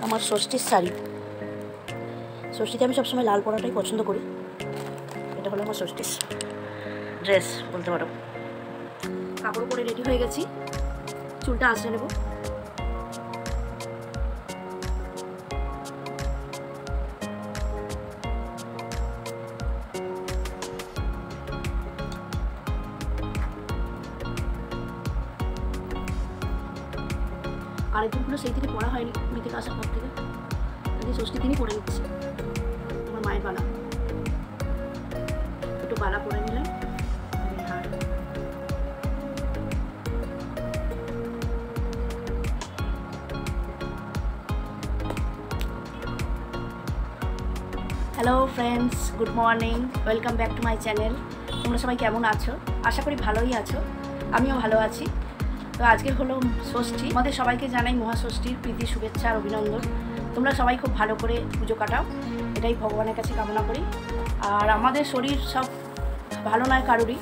আমার ষষ্ঠীর শাড়ি। ষষ্ঠীতে আমি সবসময় লাল পরাটাই পছন্দ করি। এটা হলো আমার ষষ্ঠীর ড্রেস বলতে পারো। কাপড় পরে রেডি হয়ে গেছি, চুলটা আঁচড়ে নেব। আরেকদিনগুলো সেই থেকে পড়া হয়নি, পুরী থেকে আসার পর থেকে। আজকে ষষ্ঠীর দিনই পরে নিচ্ছি। আমার মায়ের বালা, একটু বালা পরে নিলাম। Hello friends, good morning, welcome back to my channel. তোমরা সবাই কেমন আছো? আশা করি ভালোই আছো, আমিও ভালো আছি। তো আজকে হলো ষষ্ঠী। আমাদের সবাইকে জানাই মহাষষ্ঠীর প্রীতি, শুভেচ্ছা আর অভিনন্দন। তোমরা সবাই খুব ভালো করে পুজো কাটাও, এটাই ভগবানের কাছে কামনা করি। আর আমাদের শরীর সব ভালো নয় কারোরই।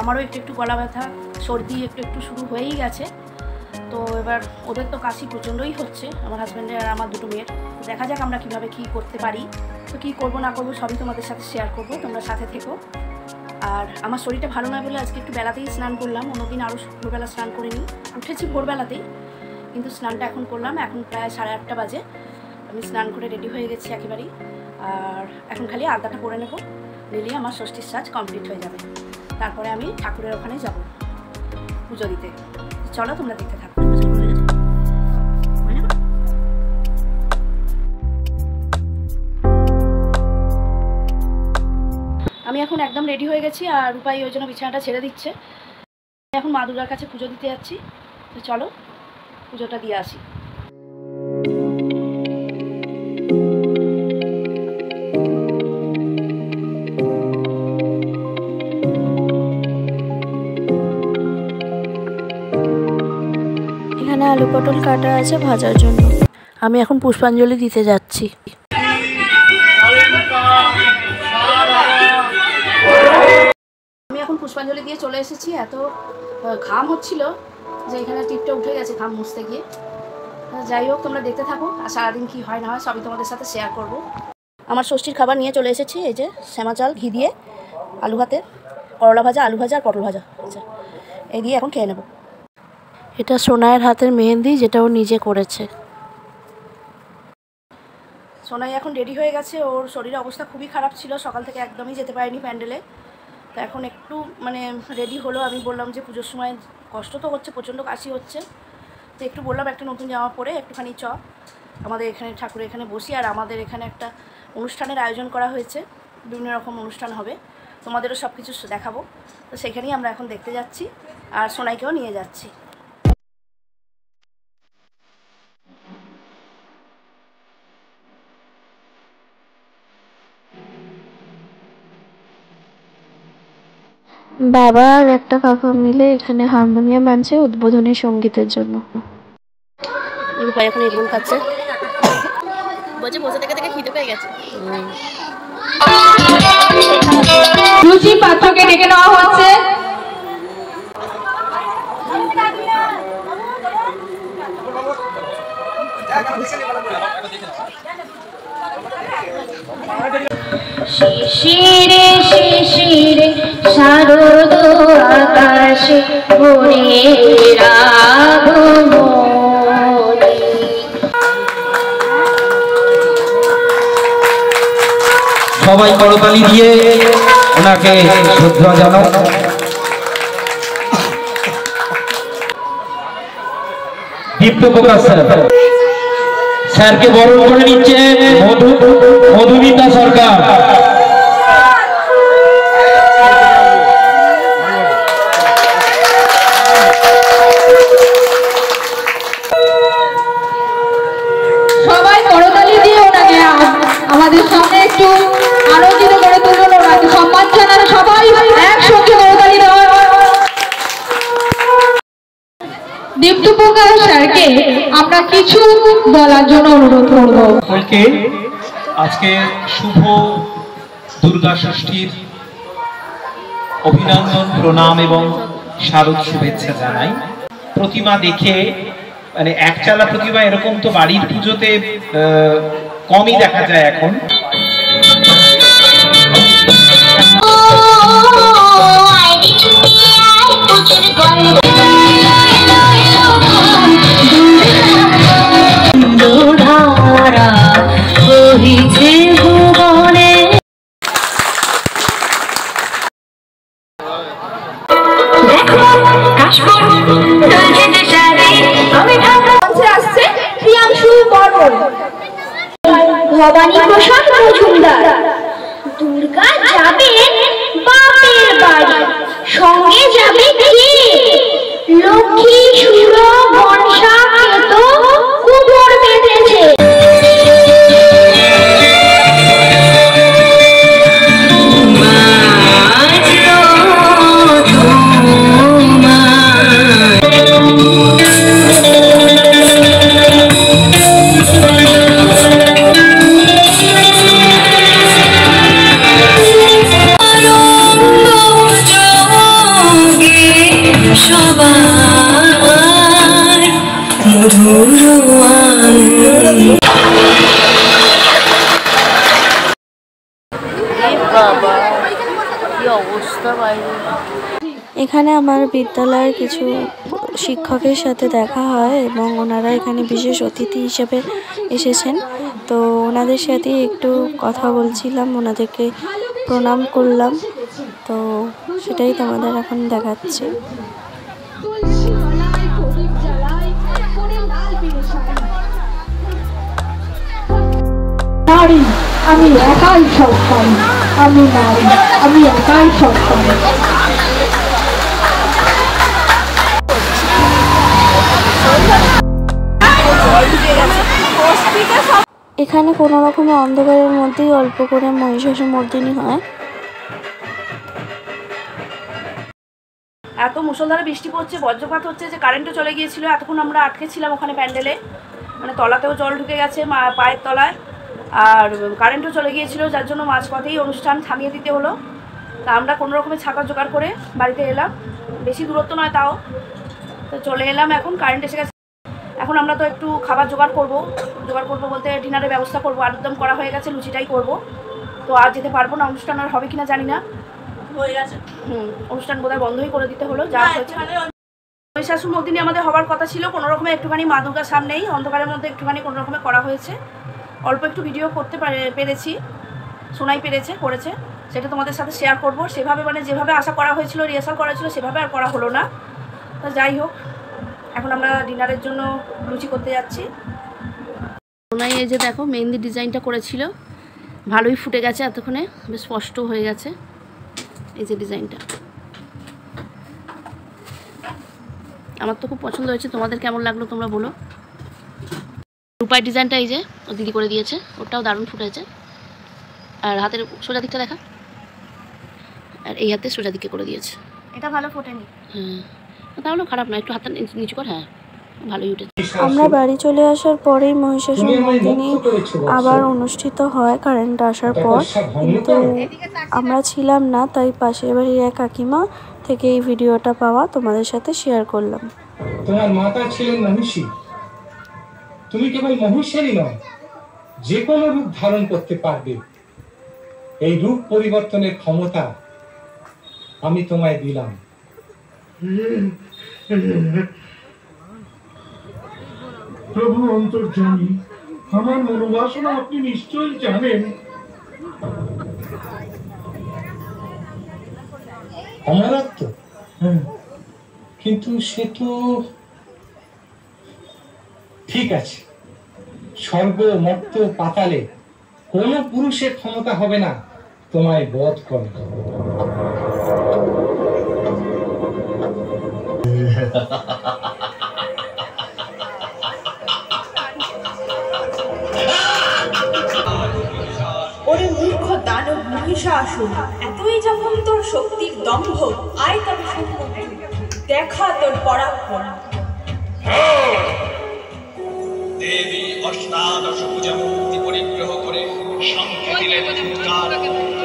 আমারও একটু একটু গলা ব্যথা, সর্দি একটু শুরু হয়েই গেছে। তো এবার ওদের তো কাশি প্রচণ্ডই হচ্ছে, আমার হাজব্যান্ডের আর আমার দুটো মেয়ের। দেখা যাক আমরা কীভাবে কী করতে পারি। তো কী করবো না করবো সবই তোমাদের সাথে শেয়ার করবো, তোমরা সাথে থেকো। আর আমার শরীরটা ভালো নয় বলে আজকে একটু বেলাতেই স্নান করলাম। অন্যদিন আরও ভোরবেলা স্নান করিনি, উঠেছি ভোরবেলাতেই, কিন্তু স্নানটা এখন করলাম। এখন প্রায় 8:30 বাজে। আমি স্নান করে রেডি হয়ে গেছি একেবারেই। আর এখন খালি আলতাটা পরে নেবো, নিলেই আমার ষষ্ঠীর সাজ কমপ্লিট হয়ে যাবে। তারপরে আমি ঠাকুরের ওখানে যাব পুজো দিতে। চলো তোমরা দেখতে থাকো। আমি এখন একদম রেডি হয়ে গেছি, আর রূপাই ওই জন্য বিছানাটা ছেড়ে দিচ্ছে। এখন মা দুর্গার কাছে পুজো দিতে যাচ্ছি। তো চলো পুজোটা দিয়ে আসি। এখানে আলু পটল কাটা আছে ভাজার জন্য। আমি এখন পুষ্পাঞ্জলি দিতে যাচ্ছি। আমি এখন পুষ্পাঞ্জলি দিয়ে চলে এসেছি। এত ঘাম হচ্ছিল যে এখানে টিপটা উঠে গেছে ঘাম মুছতে গিয়ে। যাই হোক, তোমরা দেখতে থাকো, আর সারাদিন কী হয় না হয় সবই তোমাদের সাথে শেয়ার করব। আমার ষষ্ঠীর খাবার নিয়ে চলে এসেছি। এই যে শ্যামা চাল, ঘি দিয়ে, আলু ভাতে, করলা ভাজা, আলু ভাজা আর পটল ভাজা। আচ্ছা, এই দিয়ে এখন খেয়ে নেব। এটা সোনাইয়ের হাতের মেহেন্দি, যেটা ও নিজে করেছে। সোনাই এখন রেডি হয়ে গেছে। ওর শরীরের অবস্থা খুবই খারাপ ছিল, সকাল থেকে একদমই যেতে পারেনি প্যান্ডেলে। তো এখন একটু রেডি হলো। আমি বললাম যে পুজোর সময় কষ্ট তো হচ্ছে, প্রচণ্ড কাশি হচ্ছে। তো একটু বললাম একটা নতুন জামা পরে একটুখানি আমাদের এখানে ঠাকুরের এখানে বসি। আর আমাদের এখানে একটা অনুষ্ঠানের আয়োজন করা হয়েছে, বিভিন্ন রকম অনুষ্ঠান হবে, তোমাদেরও সব কিছু দেখাবো। তো সেখানেই আমরা এখন দেখতে যাচ্ছি, আর সোনাইকেও নিয়ে যাচ্ছি। বাবা আর একটা কাকা মিলে এখানে হারমোনিয়াম আনছে উদ্বোধনী সঙ্গীতের জন্য। রূপা এখন এগুলো খাচ্ছে, বলছে বসে থেকে থেকে খিদে পেয়ে গেছে। রুচি পাত্রকে ডেকে নেওয়া হচ্ছে। শিশিরে শিশিরে শারদ আকাশে ভোরের আগমনে। সবাই করতালি দিয়ে ওনাকে শ্রদ্ধা জানাও। দীপ্ত প্রকাশ স্যারকে বরণ করে নিচ্ছে মধুমিতা সরকার। সবাই করতালি দিয়ে ওনাকে আমাদের সামনে একটু আলোচিত করে তুলুন। ওনাকে সম্মান জানানো সবাই একসঙ্গে করতালি দেওয়া। দীপ্ত প্রকাশ স্যারকে আমরা কিছু বলার জন্য অনুরোধ করব। সকলকে আজকে শুভ দুর্গা ষষ্ঠীর অভিনন্দন, প্রণাম এবং শারদ শুভেচ্ছা জানাই। প্রতিমা দেখে মানে একচালা প্রতিমা এরকম তো বাড়ির পুজোতে কমই দেখা যায় এখন। ভবানী প্রসাদ মজুমদার দুর্গা যাবে বাপের বাড়ি, সঙ্গে যাবে কে? লক্ষ্মী সুর বর্ষা খেত কুমোর বেঁধেছে। এখানে আমার বিদ্যালয়ের কিছু শিক্ষকের সাথে দেখা হয় এবং ওনারা এখানে বিশেষ অতিথি হিসেবে এসেছেন। তো ওনাদের সাথে একটু কথা বলছিলাম, ওনাদেরকে প্রণাম করলাম। তো সেটাই তোমাদের এখন দেখাচ্ছি। নারী আমি একাই সব পারি, আমি নারী আমি একাই সব পারি। এখানে কোনো রকমের অন্ধকারের মধ্যেই অল্প করে মহিষাসুর মর্দিনী হয়। এত মুষলধারে বৃষ্টি পড়ছে, বজ্রপাত হচ্ছে যে কারেন্টও চলে গিয়েছিল। এতক্ষণ আমরা আটকে ছিলাম ওখানে প্যান্ডেলে, মানে তলাতেও জল ঢুকে গেছে পায়ের তলায়, আর কারেন্টও চলে গিয়েছিল, যার জন্য মাঝপথেই অনুষ্ঠান থামিয়ে দিতে হলো। তা আমরা কোনো রকমের ছাতা জোগাড় করে বাড়িতে এলাম, বেশি দূরত্ব নয় তাও। তো চলে এলাম, এখন কারেন্ট এসে গেছে। এখন আমরা তো একটু খাবার জোগাড় করবো বলতে ডিনারের ব্যবস্থা করবো। আলুরদম করা হয়ে গেছে, লুচিটাই করব। তো আর যেতে পারবো না, অনুষ্ঠান আর হবে কিনা জানি না, হয়ে গেছে। অনুষ্ঠান বোধহয় বন্ধই করে দিতে হলো, যা হয়েছে। মহিষাসুর মর্দিনী আমাদের হবার কথা ছিল, কোনো রকমে একটুখানি মা দুর্গার সামনেই অন্ধকারের মধ্যে একটুখানি কোনো রকমে করা হয়েছে। অল্প একটু ভিডিও করতে পেরেছি, শোনাই করেছে, সেটা তোমাদের সাথে শেয়ার করব। সেভাবে মানে যেভাবে আশা করা হয়েছিল, রিহার্সাল করা হয়েছিল, সেভাবে আর করা হলো না। তা যাই হোক, এখন আমরা ডিনারের জন্য লুচি করতে যাচ্ছি। সোনাই এই যে দেখো মেহেন্দি ডিজাইনটা করেছিল, ভালোই ফুটে গেছে, এতক্ষণে বেশ স্পষ্ট হয়ে গেছে এই যে ডিজাইনটা। আমার তো খুব পছন্দ হয়েছে, তোমাদের কেমন লাগলো তোমরা বলো। রূপার ডিজাইনটা এই যে ও দিদি করে দিয়েছে, ওটাও দারুণ ফুটেছে। আর হাতের সোজা দিকটা দেখা, আর এই হাতে সোজা দিকে করে দিয়েছে, এটা ভালো ফোটেনি। হ্যাঁ তাহলে খারাপ না, একটু হাতটা নিচু কর। হ্যাঁ ভালোই উঠেছে। আমরা বাড়ি চলে আসার পরেই মহিষাসুর মর্দিনী আবার অনুষ্ঠিত হয় কারেন্ট আসার পর, কিন্তু আমরা ছিলাম না, তাই পাশের বাড়ির এক কাকিমা থেকে এই ভিডিওটা পাওয়া তোমাদের সাথে শেয়ার করলাম। তোমার মাতা ছিলেন মহিষী, তুমি কেবল মহিষেরই নয়, যে কোনো রূপ ধারণ করতে পারবে। এই রূপ পরিবর্তনের ক্ষমতা আমি তোমায় দিলাম। প্রভু অন্তর্যামী, আমার মনোবাসনা আপনি নিশ্চয়ই জানেন। অমরত্ব, কিন্তু সে তো ঠিক আছে। স্বর্গ মর্ত পাতালে কোন পুরুষের ক্ষমতা হবে না তোমায় বধ করে। ওরে মূর্খ দানব মহিষাসুর, এতই যখন তোর শক্তির দম্ভ, আয় তবে দেখা তোর পরাক্রম। দেবী অষ্টাদশ পূজা মূর্তি পরিগ্রহ করে শঙ্খে দিলেন হুঙ্কার।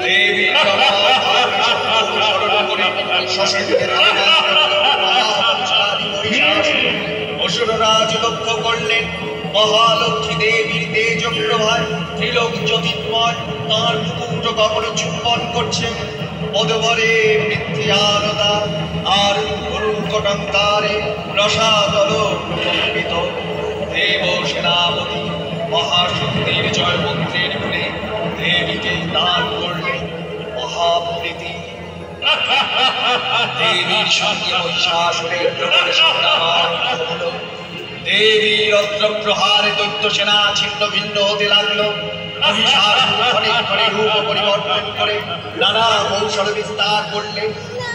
দেবী অসুর অসুররাজ লক্ষ্য করলেন মহালক্ষ্মী দেবীর তেজ প্রভায় ত্রিলোক জ্যোতির্ময় তাঁর মুকুট কমলে চুম্বন করছে। পদবরে মিথ্যালতা আর গুরুকটঙ্কারে রসাদল প্রকম্পিত। দেব সেনাপতি মহাশক্তির জয় মন্ত্রের গুণে দেবীকে দান করলেন মহাপ্রীতি। দেবীর সঙ্গে মহিষাসুরের সংগ্রাম হলো। দেবীর অস্ত্র প্রহারে দৈত্য সেনা ছিন্ন ভিন্ন হতে লাগলো। রূপ পরিবর্তন করে নানা কৌশল বিস্তার করলে।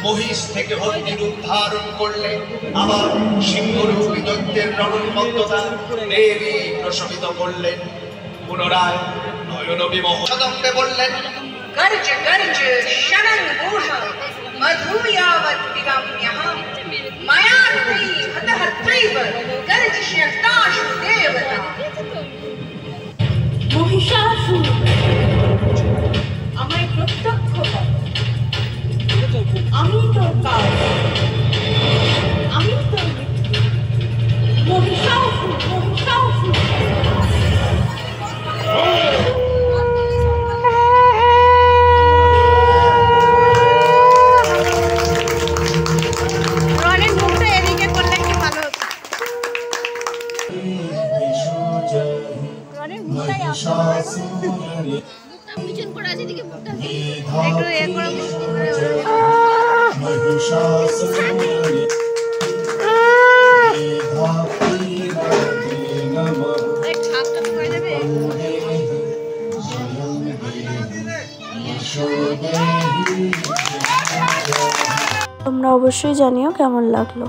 মহিষ থেকে হত্যি রূপ ধারণ করলে। আবার সিংহরূপী দৈত্যের রণমন্দতা দেবী প্রশমিত করলেন। পুনরায় নয়ন বিমোহ সদম্বে বললেন, गर्ज गर्ज शरण घोष मधुयावत पिबम्यः मया त्वयि हतः त्रैव गर्ज शताशु देवता। মহিষাসুর আমায় প্রত্যক্ষ কর, আমি তোর কাজ, আমি তোর মৃত্যু। মহিষাসুর মহিষাসুর তোমরা অবশ্যই জানিও কেমন লাগলো।